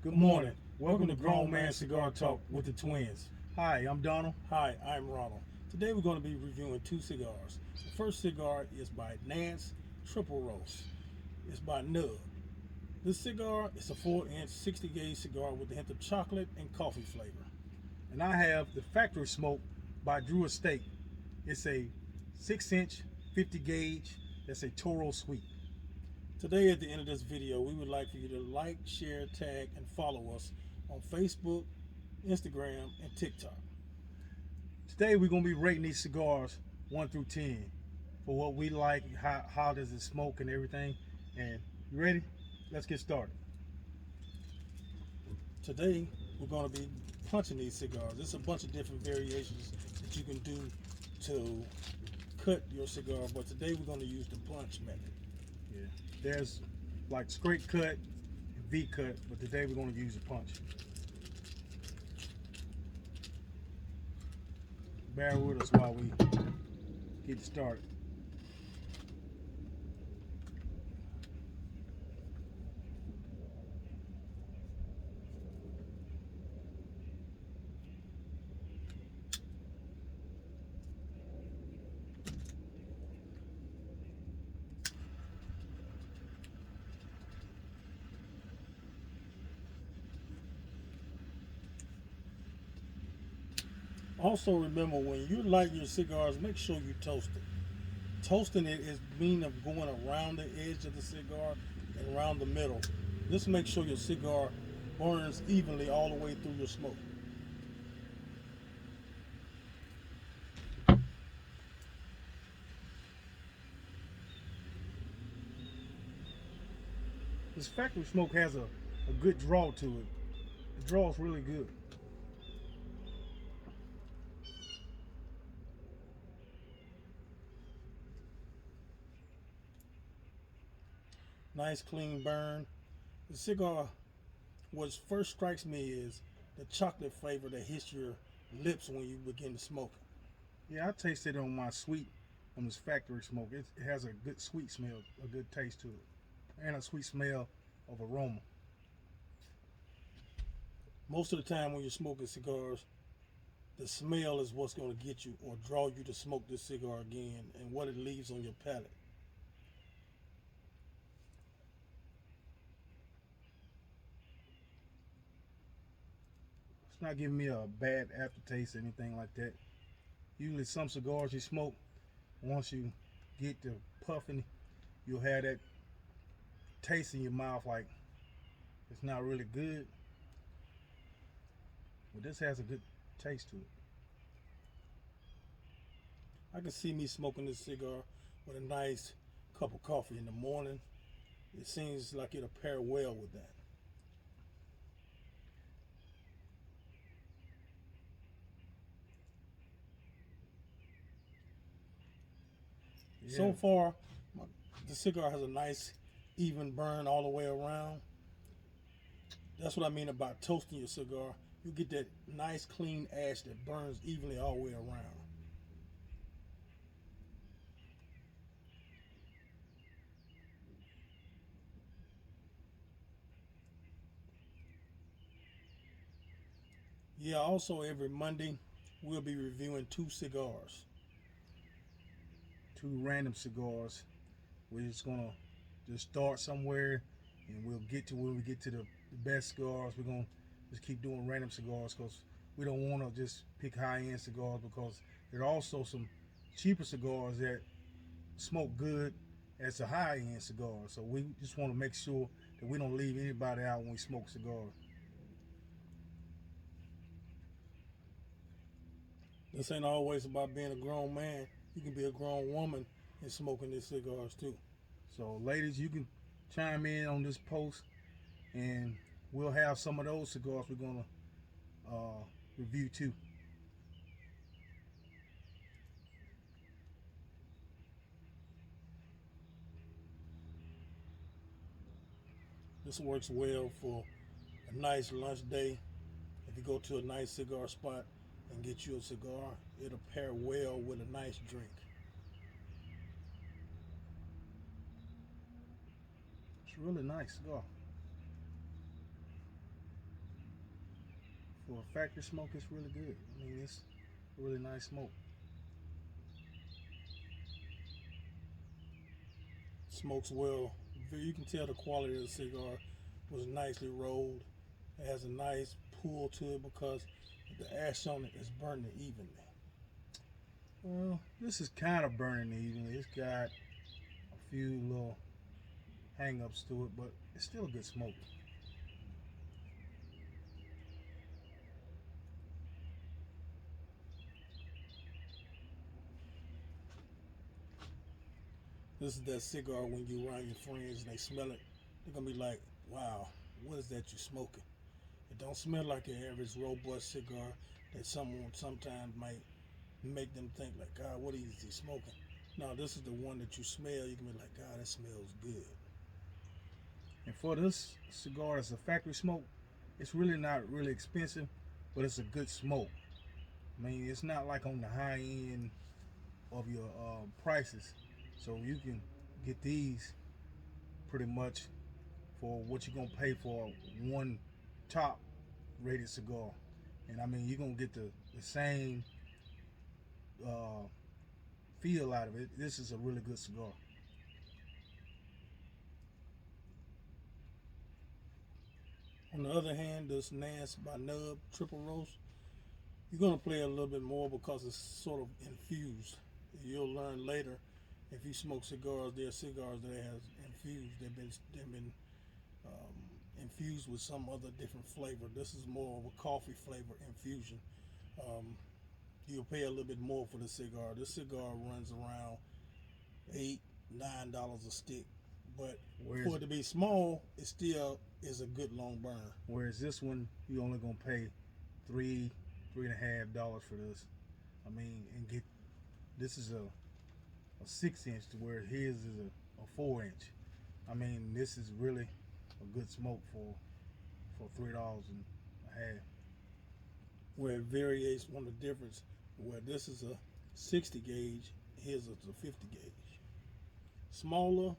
Good morning. Welcome to Grown Man Cigar Talk with the twins. Hi, I'm Donald. Hi, I'm Ronald. Today we're going to be reviewing two cigars. The first cigar is by Nance Triple Roast. It's by Nub. This cigar is a 4-inch 60 gauge cigar with a hint of chocolate and coffee flavor. And I have the Factory Smoke by Drew Estate. It's a 6-inch 50 gauge. That's a Toro Sweet. Today at the end of this video, we would like for you to like, share, tag, and follow us on Facebook, Instagram, and TikTok. Today we're going to be rating these cigars 1 through 10 for what we like, how does it smoke and everything. And you ready? Let's get started. Today we're going to be punching these cigars. There's a bunch of different variations that you can do to cut your cigar, but today we're going to use the punch method. Yeah, there's like straight cut and V cut, but today we're going to use a punch. Bear with us while we get started. Also remember, when you light your cigars, make sure you toast it. Toasting it is mean of going around the edge of the cigar and around the middle. Just make sure your cigar burns evenly all the way through your smoke. This Factory Smoke has a good draw to it. The draw is really good. Nice clean burn. The cigar, what first strikes me is the chocolate flavor that hits your lips when you begin to smoke it. Yeah, I tasted it on my sweet, on this Factory Smoke. It has a good sweet smell, a good taste to it, and a sweet smell of aroma. Most of the time when you're smoking cigars, the smell is what's going to get you or draw you to smoke this cigar again, and what it leaves on your palate. It's not giving me a bad aftertaste or anything like that. Usually some cigars you smoke, once you get to puffing, you'll have that taste in your mouth like it's not really good. But this has a good taste to it. I can see me smoking this cigar with a nice cup of coffee in the morning. It seems like it'll pair well with that. Yeah. So far, the cigar has a nice even burn all the way around. That's what I mean about toasting your cigar. You get that nice clean ash that burns evenly all the way around. Yeah, also every Monday we'll be reviewing two cigars. Two random cigars. We're just gonna just start somewhere, and we'll get to when we get to the best cigars. We're gonna just keep doing random cigars because we don't want to just pick high-end cigars, because there are also some cheaper cigars that smoke good as a high-end cigar. So we just want to make sure that we don't leave anybody out when we smoke cigars. This ain't always about being a grown man. You can be a grown woman and smoking these cigars too. So ladies, you can chime in on this post, and we'll have some of those cigars we're gonna review too. This works well for a nice lunch day. If you go to a nice cigar spot and get you a cigar, it'll pair well with a nice drink. It's really nice cigar. for a factory smoke, it's really good. I mean, it's a really nice smoke. Smokes well. You can tell the quality of the cigar was nicely rolled. It has a nice pull to it because the ash on it is burning evenly. Well, this is kind of burning evenly. It's got a few little hang-ups to it, but it's still a good smoke. This is that cigar when you around your friends and they smell it, they're gonna be like, wow, what is that you smoking? It don't smell like your average robust cigar that someone sometimes might make them think like, God, what is he smoking? No, this is the one that you smell, you can be like, God, it smells good. And for this cigar, it's a factory smoke. It's really not really expensive, but it's a good smoke. I mean, it's not like on the high end of your prices, so you can get these pretty much for what you're gonna pay for one top rated cigar. And I mean, you're gonna get the same feel out of it. This is a really good cigar. On the other hand, this Nance by Nub Triple Roast, you're gonna play a little bit more because it's sort of infused. You'll learn later if you smoke cigars, there are cigars that has infused. They've been infused with some other different flavor. This is more of a coffee flavor infusion. Um, you'll pay a little bit more for the cigar. This cigar runs around $8, $9 a stick, but for it to be small, it still is a good long burn. Whereas this one, you're only gonna pay $3.50 for this. I mean, and get this is a 6-inch to where his is a 4-inch. I mean, this is really a good smoke for $3.50. Where it varies on the difference, where this is a 60 gauge, his is a 50 gauge. Smaller,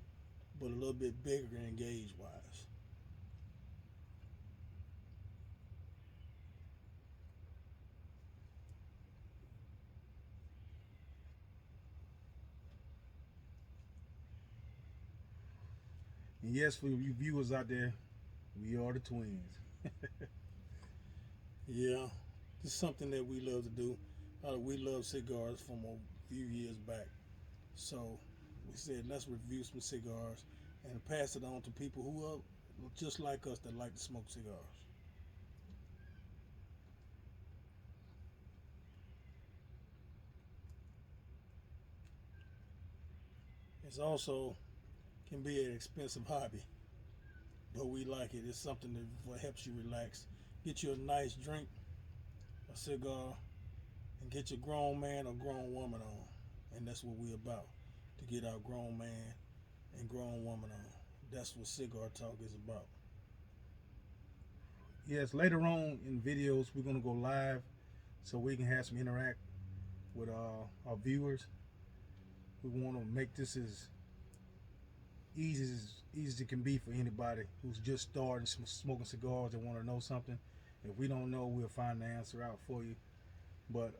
but a little bit bigger in gauge wise. And yes, for you viewers out there, we are the twins. Yeah, this is something that we love to do. We love cigars from a few years back. So we said, let's review some cigars and pass it on to people who are just like us that like to smoke cigars. It's also can be an expensive hobby, but we like it. It's something that helps you relax. Get you a nice drink, a cigar, and get your grown man or grown woman on. And that's what we're about, to get our grown man and grown woman on. That's what Cigar Talk is about. Yes, later on in videos, we're gonna go live so we can have some interact with our viewers. We want to make this as easy as it can be for anybody who's just starting smoking cigars and want to know something. If we don't know, we'll find the answer out for you. But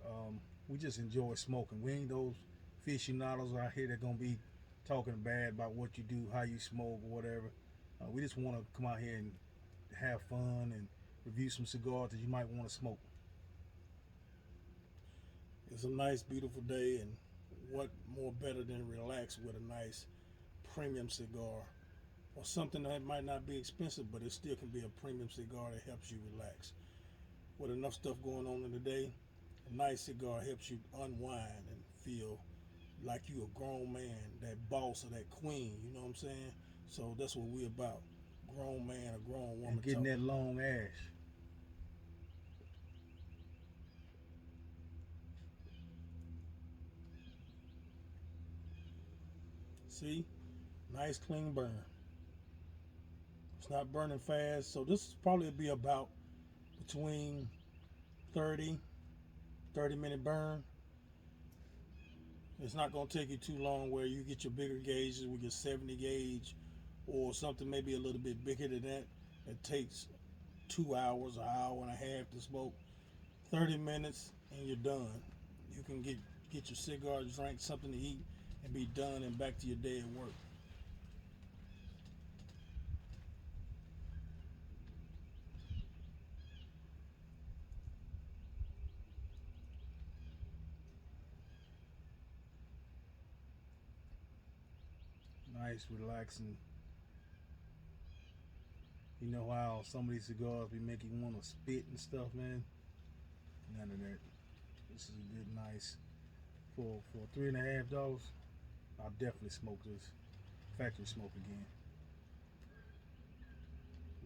we just enjoy smoking. We ain't those aficionados out here that gonna be talking bad about what you do, how you smoke, or whatever. We just want to come out here and have fun and review some cigars that you might want to smoke. It's a nice, beautiful day, and what more better than relax with a nice premium cigar or something that might not be expensive, but it still can be a premium cigar that helps you relax. With enough stuff going on in the day, a nice cigar helps you unwind and feel like you a grown man, that boss or that queen, you know what I'm saying? So that's what we're about. Grown man or grown woman. And getting talk. that long ash. See? Nice clean burn. It's not burning fast, so this probably be about between 30 minute burn. It's not going to take you too long where you get your bigger gauges with your 70 gauge or something maybe a little bit bigger than that. It takes 2 hours, an hour and a half to smoke. 30 minutes and you're done. You can get your cigar, drink something to eat, and be done and back to your day at work. Nice, relaxing. You know how some of these cigars be making you want to spit and stuff, man? None of that. This is a good, nice. For $3.50, I'll definitely smoke this. Factory smoke again.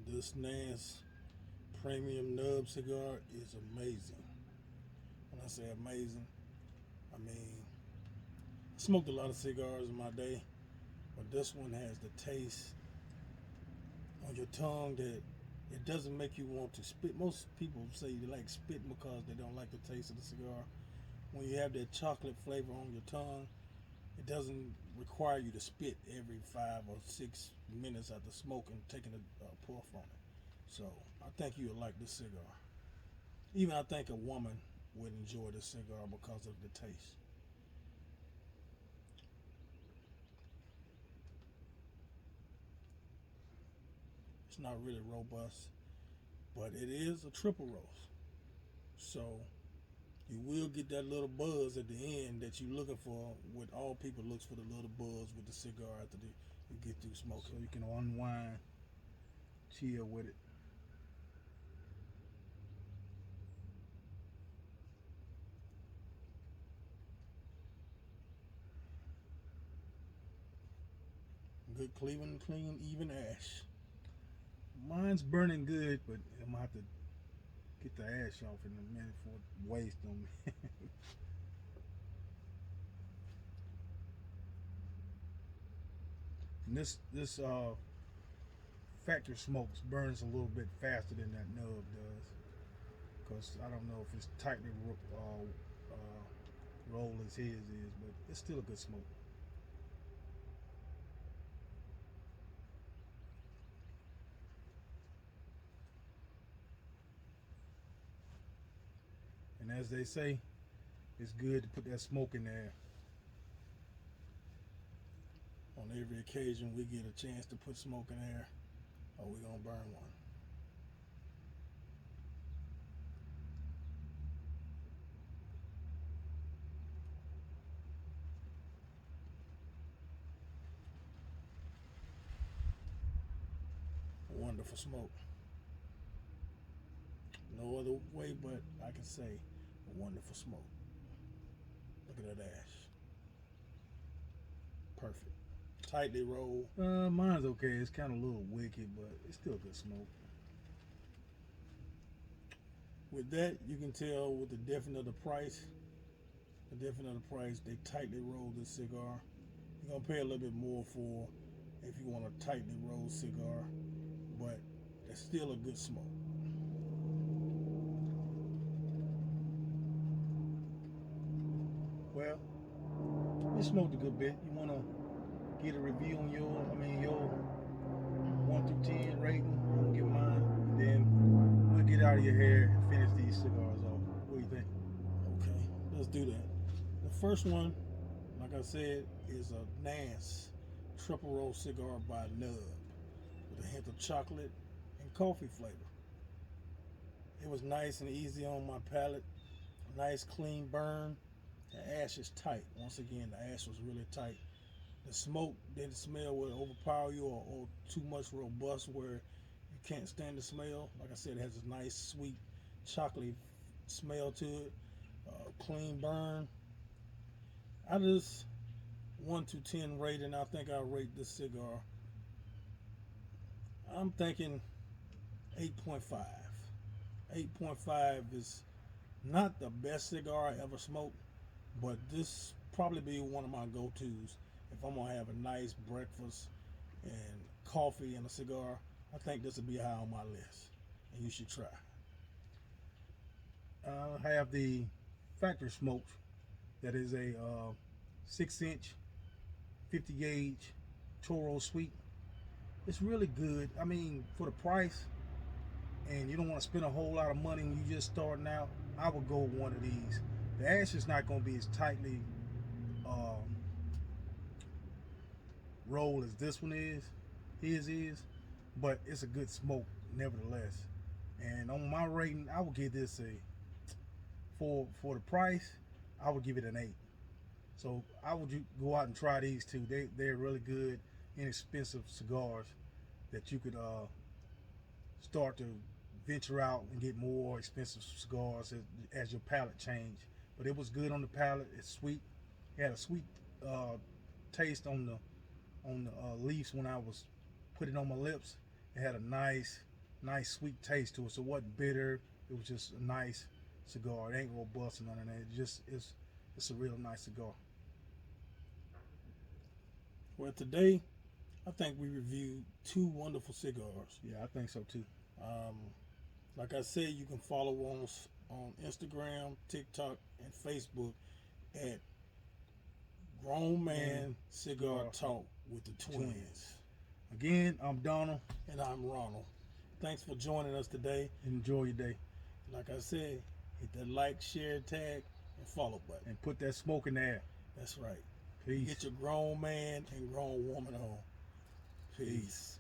This NAS premium nub cigar is amazing. When I say amazing, I mean, I smoked a lot of cigars in my day, but this one has the taste on your tongue that it doesn't make you want to spit. Most people say they like spitting because they don't like the taste of the cigar. When you have that chocolate flavor on your tongue, it doesn't require you to spit every 5 or 6 minutes after smoking, taking a puff on it. So I think you would like this cigar. Even I think a woman would enjoy this cigar because of the taste. It's not really robust, but it is a triple roast. So you will get that little buzz at the end that you're looking for. What all people looks for, the little buzz with the cigar after you get through smoking. So you can unwind, chill with it. Good Cleveland clean, even ash. Mine's burning good, but I'm gonna have to get the ash off in a minute for it waste on me. And this factory smokes burns a little bit faster than that nub does, because I don't know if it's tightly rolled as his is, but it's still a good smoke. And as they say, it's good to put that smoke in there. On every occasion we get a chance to put smoke in there, or we're gonna burn one. Wonderful smoke. No other way but I can say a wonderful smoke. Look at that ash. Perfect. Tightly rolled. Mine's okay. It's kind of a little wicked, but it's still good smoke. With that, you can tell with the difference of the price. The difference of the price, they tightly roll this cigar. You're gonna pay a little bit more for if you want a tightly rolled cigar, but it's still a good smoke. Well, we smoked a good bit. You wanna get a review on your 1 through 10 rating? I'm gonna give mine, and then we'll get out of your hair and finish these cigars off. What do you think? Okay, let's do that. The first one, like I said, is a NAS triple roll cigar by Nub with a hint of chocolate and coffee flavor. It was nice and easy on my palate. Nice clean burn. The ash is tight. Once again, the ash was really tight. The smoke didn't smell would overpower you or too much robust where you can't stand the smell. Like I said, it has a nice sweet chocolatey smell to it. Clean burn. Out of this 1 to 10 rating, I think I'll rate this cigar. I'm thinking 8.5. 8.5 is not the best cigar I ever smoked, but this probably be one of my go-tos if I'm gonna have a nice breakfast and coffee and a cigar. I think this would be high on my list, and you should try. I have the factory smoked. That is a 6-inch, 50 gauge Toro Sweet. It's really good. I mean, for the price and you don't want to spend a whole lot of money when you just starting out, I would go with one of these. The ash is not going to be as tightly rolled as this one is. His is, but it's a good smoke nevertheless. And on my rating, I would give this a for the price, I would give it an 8. So I would go out and try these two. They're really good, inexpensive cigars that you could start to venture out and get more expensive cigars as your palate change. But it was good on the palate. It's sweet. It had a sweet taste on the leaves when I was putting it on my lips. It had a nice sweet taste to it. So it wasn't bitter. It was just a nice cigar. It ain't robust or none of that. It's a real nice cigar. Well, today, I think we reviewed 2 wonderful cigars. Yeah, I think so too. Like I said, you can follow us on Instagram, TikTok, and Facebook at Grown Man Cigar Talk with the Twins. Again, I'm Donald. And I'm Ronald. Thanks for joining us today. Enjoy your day. Like I said, hit that like, share, tag, and follow button. And put that smoke in there. That's right. Peace. Get your grown man and grown woman on. Peace.